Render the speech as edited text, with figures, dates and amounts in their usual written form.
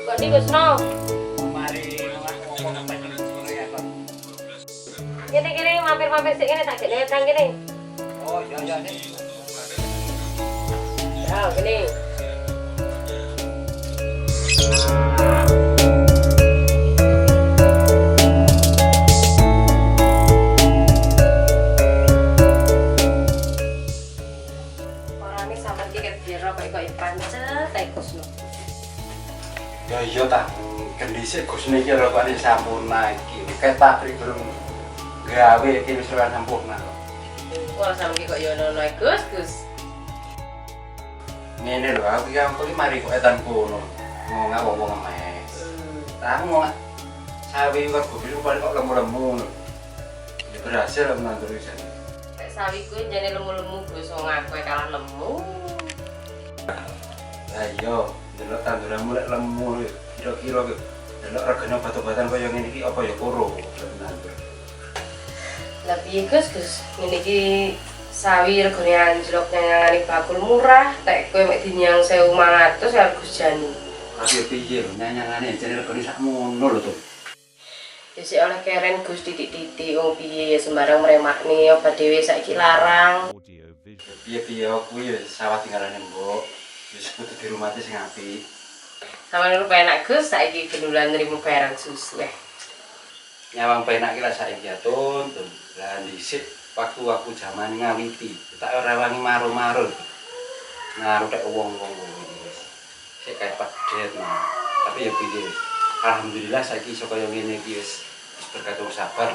Kok di Gusno? Gini mampir sih ini tak gini tang gini. Oh iya nih. Ya gini. Orang ini sama tiket biru kok pancet tak Gusno. Ya iya tak. Kendisi Gusne iki rokane sampurna iki. Ketak pribadi gawe iki wis ora sampurna. Wah sampe kok yo ono Gus. Ngene lho, aku iki mari kok etan kono. Ngomong wong-wong mes. Aku mau sawi warga biru paling kok lemu-lemu. Ya berhasil aku nandur isan. Kayak sawi kuwi jane lemu-lemu Gus wong aku kalah lemu. Lah iya, delok tanduranmu lek lemu kira-kira delok regane obat-obatan kaya ngene iki apa ya koro nandur. Lah piye Gus, ngene iki sawi regane anjlok nyangani bakul murah, tek kowe mek dinyang 1.500 ya Gus Jani. Tapi ya piye lho nyanyangane jane regane sakmono lho to. Ya sik oleh keren Gus titik-titik wong piye ya sembarang mremakne obat dhewe saiki larang. Piye-piye aku ya sawah tinggalane mbok. Wis kudu dirumati sing apik. Sampeyan penak Gus saiki benulan nrimo barang susu Nyawang penak ki lah saiki atun. Lah dhisik waktu aku jaman ngawiti, tak ora wangi maru-maru. Ngaruh tek wong-wong iki. Sik kae pedet nah. Tapi ya piye. Alhamdulillah saiki iso kaya ngene iki wis berkat wong sabar.